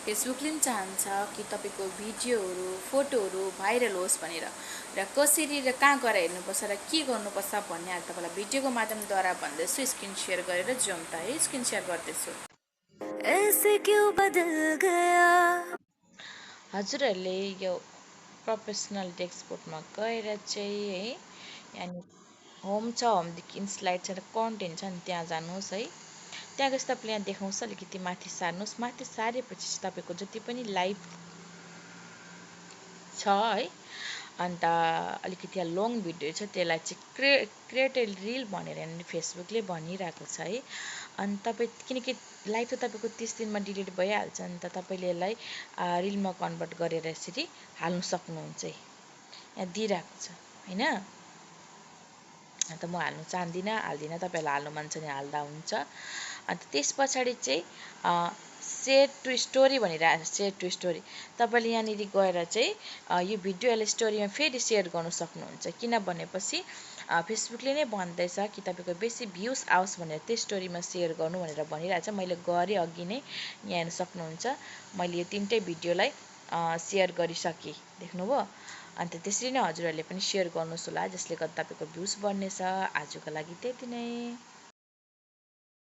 फेसबुकले पनि चाहन्छ कि तपाईँको भिडियोहरू फोटोहरू भाइरल होस् भनेर र कसरी र कहाँ गएर हेर्नुपर्छ र के गर्नुपर्छ भन्ने अहिले तपाईँलाई भिडियोको माध्यमद्वारा भन्दैछु। स्क्रिन सेयर गरेर जाउँ त है। स्क्रिन सेयर गर्दैछु। ऐसे क्यों बदल गया। हजुरहरूले यो प्रोफेसनल डेस्कबोर्डमा गएर चाहिँ है यानि होम छ, होमदेखि स्लाइड छ र कन्टेन्ट छ नि त्यहाँ जानुहोस् है। त्यहाँ गएपछि तपाईँले यहाँ देखाउँछ अलिकति माथि सार्नुहोस्। माथि सारेपछि चाहिँ तपाईँको जति पनि लाइभ छ है अन्त अलिकति यहाँ लङ भिडियो छ त्यसलाई चाहिँ क्रिएट ए रिल भनेर यहाँनिर फेसबुकले भनिरहेको छ है। अनि तपाईँ किनकि लाइभ त तपाईँको 30 दिनमा डिलिट भइहाल्छ नि त तपाईँले यसलाई रिलमा कन्भर्ट गरेर यसरी हाल्नु सक्नुहुन्छ है। यहाँ दिइरहेको छ होइन। अन्त म हाल्नु चाहदिनँ, हाल्दिनँ। तपाईँहरूलाई हाल्नु मन छ भने हाल्दा हुन्छ। अन्त त्यस पछाडि चाहिँ सेयर टु स्टोरी भनेर आएको छ। सेयर टु स्टोरी तपाईँले यहाँनिर गएर चाहिँ यो भिडियोलाई स्टोरीमा फेरि सेयर गर्नु सक्नुहुन्छ। किन भनेपछि फेसबुकले नै भन्दैछ कि तपाईँको बेसी भ्युज आओस् भनेर त्यो स्टोरीमा सेयर गर्नु भनेर भनिरहेको छ। मैले गरेँ अघि नै, यहाँ हेर्न सक्नुहुन्छ। मैले यो 3टै भिडियोलाई सेयर गरिसकेँ, देख्नुभयो। अन्त त्यसरी नै हजुरहरूले पनि सेयर गर्नुहोस् होला, जसले गर्दा तपाईँको भ्युज बढ्नेछ। आजको लागि त्यति नै।